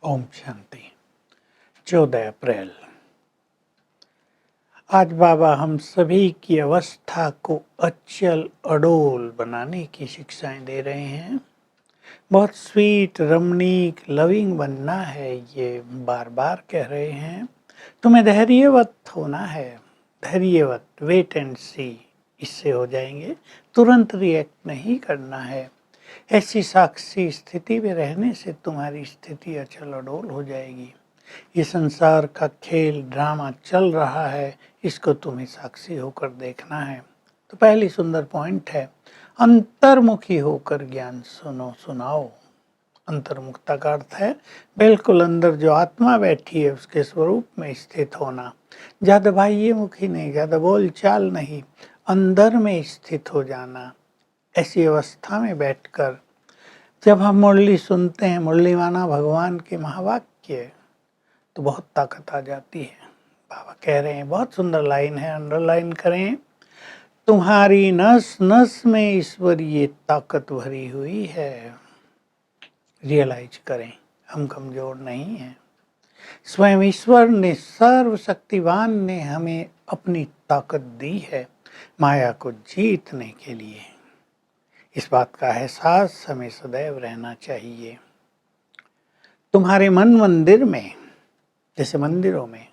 ओम शांति। 14 अप्रैल। आज बाबा हम सभी की अवस्था को अचल अडोल बनाने की शिक्षाएं दे रहे हैं। बहुत स्वीट, रमणीक, लविंग बनना है, ये बार बार कह रहे हैं। तुम्हें धैर्यवत होना है, धैर्यवत, वेट एंड सी, इससे हो जाएंगे। तुरंत रिएक्ट नहीं करना है। ऐसी साक्षी स्थिति में रहने से तुम्हारी स्थिति अचल अडोल हो जाएगी। ये संसार का खेल ड्रामा चल रहा है, इसको तुम्हें साक्षी होकर देखना है। तो पहली सुंदर पॉइंट है, अंतर्मुखी होकर ज्ञान सुनो सुनाओ। अंतर्मुखता का अर्थ है बिल्कुल अंदर जो आत्मा बैठी है उसके स्वरूप में स्थित होना। ज्यादा बाह्य मुखी नहीं, ज्यादा बोल चाल नहीं, अंदर में स्थित हो जाना। ऐसी अवस्था में बैठकर जब हम मुरली सुनते हैं, मुरली माना भगवान के महावाक्य, तो बहुत ताकत आ जाती है। बाबा कह रहे हैं, बहुत सुंदर लाइन है, अंडरलाइन करें। तुम्हारी नस नस में ईश्वरीय ताकत भरी हुई है। रियलाइज करें, हम कमजोर नहीं हैं। स्वयं ईश्वर ने, सर्वशक्तिवान ने हमें अपनी ताकत दी है माया को जीतने के लिए। इस बात का एहसास हमें सदैव रहना चाहिए। तुम्हारे मन मंदिर में, जैसे मंदिरों में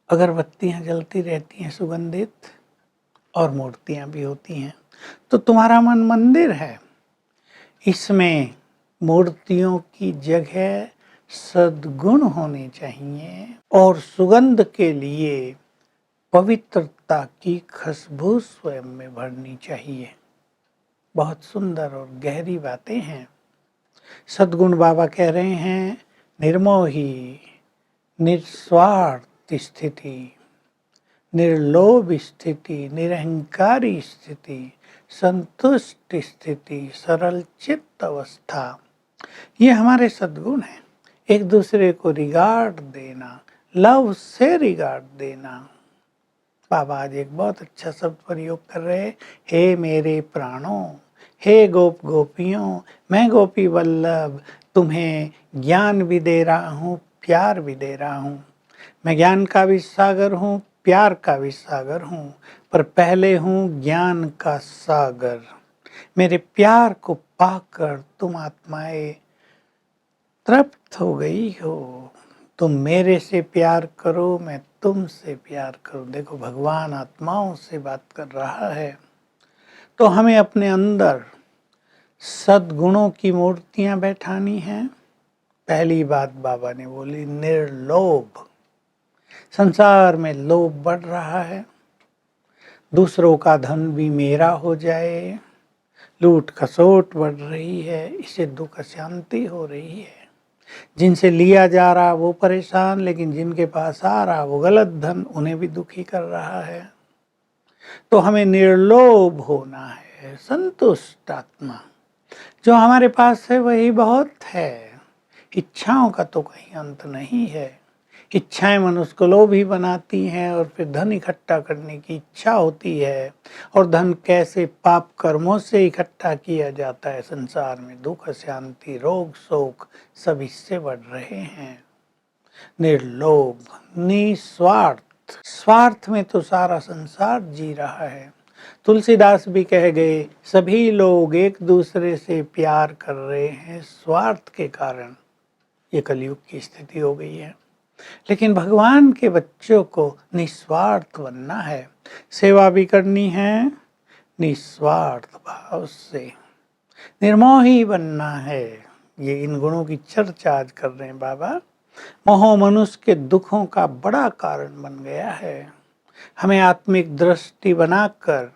अगरबत्तियां जलती रहती हैं सुगंधित, और मूर्तियां भी होती हैं, तो तुम्हारा मन मंदिर है। इसमें मूर्तियों की जगह सद्गुण होने चाहिए और सुगंध के लिए पवित्रता की खुशबू स्वयं में भरनी चाहिए। बहुत सुंदर और गहरी बातें हैं। सद्गुण बाबा कह रहे हैं, निर्मोही, निस्वार्थ स्थिति, निर्लोभ स्थिति, निरहंकारी स्थिति, संतुष्ट स्थिति, सरल चित्त अवस्था, ये हमारे सद्गुण हैं। एक दूसरे को रिगार्ड देना, लव से रिगार्ड देना। बाबा आज एक बहुत अच्छा शब्द प्रयोग कर रहे हैं, हे मेरे प्राणों, हे गोप गोपियों, मैं गोपी वल्लभ तुम्हें ज्ञान भी दे रहा हूँ, प्यार भी दे रहा हूँ। मैं ज्ञान का भी सागर हूँ, प्यार का भी सागर हूँ, पर पहले हूँ ज्ञान का सागर। मेरे प्यार को पाकर तुम आत्माएं तृप्त हो गई हो। तुम मेरे से प्यार करो, मैं तुमसे प्यार करूं। देखो, भगवान आत्माओं से बात कर रहा है। तो हमें अपने अंदर सद्गुणों की मूर्तियां बैठानी हैं। पहली बात बाबा ने बोली, निर्लोभ। संसार में लोभ बढ़ रहा है, दूसरों का धन भी मेरा हो जाए, लूट खसोट बढ़ रही है, इससे दुख शांति हो रही है। जिनसे लिया जा रहा वो परेशान, लेकिन जिनके पास आ रहा वो गलत धन उन्हें भी दुखी कर रहा है। तो हमें निर्लोभ होना है, संतुष्ट आत्मा। जो हमारे पास है वही बहुत है। इच्छाओं का तो कहीं अंत नहीं है। इच्छाएं मनुष्य को लोभी बनाती हैं और फिर धन इकट्ठा करने की इच्छा होती है। और धन कैसे पाप कर्मों से इकट्ठा किया जाता है। संसार में दुख, शांति, रोग, शोक सब इससे बढ़ रहे हैं। निर्लोभ, निस्वार्थ। स्वार्थ में तो सारा संसार जी रहा है। तुलसीदास भी कह गए, सभी लोग एक दूसरे से प्यार कर रहे हैं स्वार्थ के कारण। ये कलयुग की स्थिति हो गई है। लेकिन भगवान के बच्चों को निस्वार्थ बनना है, सेवा भी करनी है निस्वार्थ भाव से, निर्मोही बनना है। ये इन गुणों की चर्चा आज कर रहे हैं बाबा। मोह मनुष्य के दुखों का बड़ा कारण बन गया है। हमें आत्मिक दृष्टि बनाकर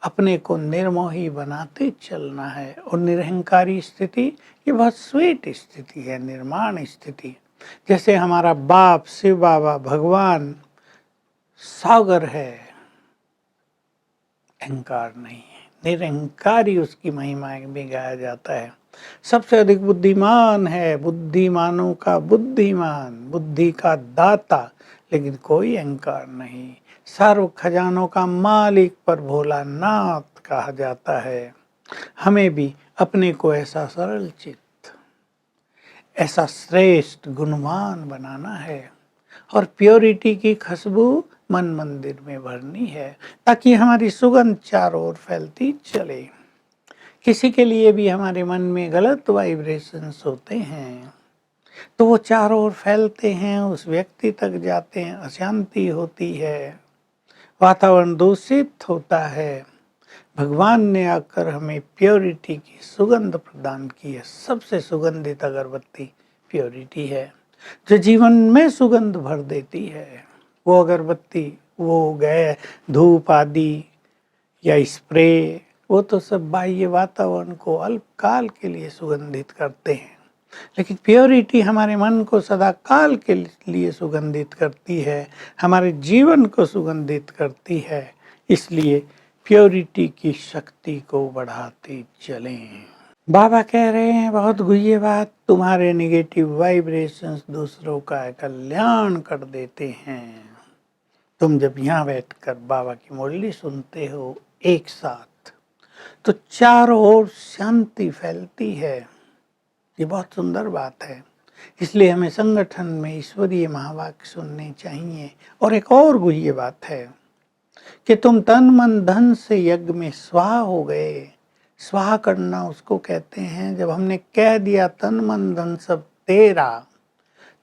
अपने को निर्मोही बनाते चलना है। और निरहंकारी स्थिति, ये बहुत स्वीट स्थिति है, निर्माण स्थिति। जैसे हमारा बाप शिव बाबा भगवान सागर है, अहंकार नहीं है, निरहंकारी उसकी महिमा में गाया जाता है। सबसे अधिक बुद्धिमान है, बुद्धिमानों का बुद्धिमान, बुद्धि का दाता, लेकिन कोई अहंकार नहीं। सर्व खजानों का मालिक पर भोलानाथ कहा जाता है। हमें भी अपने को ऐसा सरल चित्त, ऐसा श्रेष्ठ गुणवान बनाना है और प्योरिटी की खुशबू मन मंदिर में भरनी है ताकि हमारी सुगंध चारों ओर फैलती चले। किसी के लिए भी हमारे मन में गलत वाइब्रेशंस होते हैं तो वो चारों ओर फैलते हैं, उस व्यक्ति तक जाते हैं, अशांति होती है, वातावरण दूषित होता है। भगवान ने आकर हमें प्योरिटी की सुगंध प्रदान की है। सबसे सुगंधित अगरबत्ती प्योरिटी है जो जीवन में सुगंध भर देती है। वो अगरबत्ती, वो गए धूप आदि या स्प्रे, वो तो सब बाह्य वातावरण को अल्पकाल के लिए सुगंधित करते हैं, लेकिन प्योरिटी हमारे मन को सदा काल के लिए सुगंधित करती है, हमारे जीवन को सुगंधित करती है। इसलिए प्योरिटी की शक्ति को बढ़ाते चलें। बाबा कह रहे हैं बहुत गुह्य बात, तुम्हारे नेगेटिव वाइब्रेशंस दूसरों का कल्याण कर देते हैं। तुम जब यहाँ बैठकर बाबा की मुरली सुनते हो एक साथ तो चारों ओर शांति फैलती है। ये बहुत सुंदर बात है। इसलिए हमें संगठन में ईश्वरीय महावाक्य सुनने चाहिए। और एक और गुह्य बात है कि तुम तन मन धन से यज्ञ में स्वाहा हो गए। स्वाहा करना उसको कहते हैं जब हमने कह दिया तन मन धन सब तेरा,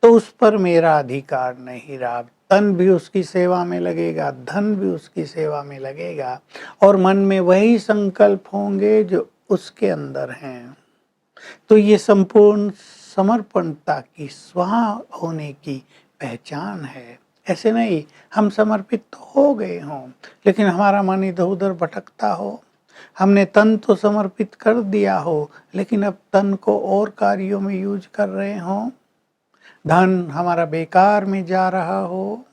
तो उस पर मेरा अधिकार नहीं रहा। तन भी उसकी सेवा में लगेगा, धन भी उसकी सेवा में लगेगा और मन में वही संकल्प होंगे जो उसके अंदर हैं। तो ये संपूर्ण समर्पणता की स्वाहा होने की पहचान है। ऐसे नहीं हम समर्पित तो हो गए हों लेकिन हमारा मन इधर उधर भटकता हो, हमने तन तो समर्पित कर दिया हो लेकिन अब तन को और कार्यों में यूज कर रहे हों, धन हमारा बेकार में जा रहा हो,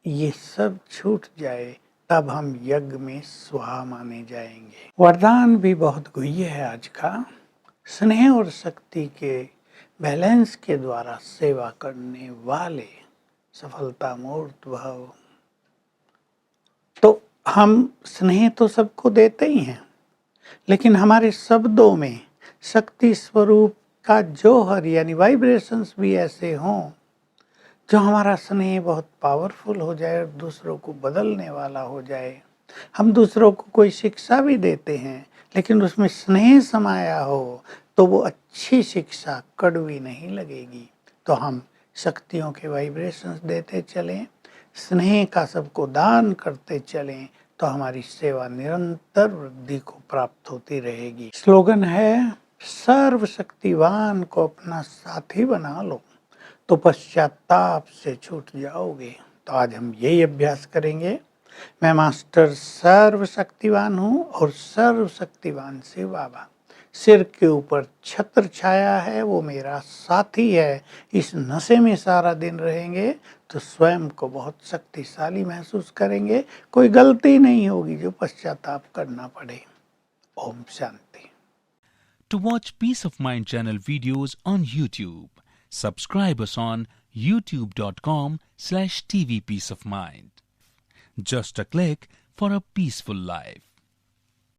ये सब छूट जाए तब हम यज्ञ में स्वाहा माने जाएंगे। वरदान भी बहुत गुह्य है आज का। स्नेह और शक्ति के बैलेंस के द्वारा सेवा करने वाले सफलता मूर्त भव। तो हम स्नेह तो सबको देते ही हैं, लेकिन हमारे शब्दों में शक्ति स्वरूप का जौहर यानी वाइब्रेशंस भी ऐसे हों जो हमारा स्नेह बहुत पावरफुल हो जाए और दूसरों को बदलने वाला हो जाए। हम दूसरों को कोई शिक्षा भी देते हैं लेकिन उसमें स्नेह समाया हो तो वो अच्छी शिक्षा कड़वी नहीं लगेगी। तो हम शक्तियों के वाइब्रेशंस देते चलें, स्नेह का सबको दान करते चलें तो हमारी सेवा निरंतर वृद्धि को प्राप्त होती रहेगी। स्लोगन है सर्वशक्तिवान को अपना साथी बना लो तो पश्चाताप से छूट जाओगे। तो आज हम यही अभ्यास करेंगे। मैं मास्टर सर्वशक्तिवान हूँ और सर्वशक्तिवान से बाबा। सिर के ऊपर छत्र छाया है, वो मेरा साथी है। इस नशे में सारा दिन रहेंगे तो स्वयं को बहुत शक्तिशाली महसूस करेंगे। कोई गलती नहीं होगी जो पश्चाताप करना पड़े। Om Shanti. To watch Peace of Mind channel videos on YouTube, subscribe us on youtube.com/tvpeaceofmind. Just a click for a peaceful life.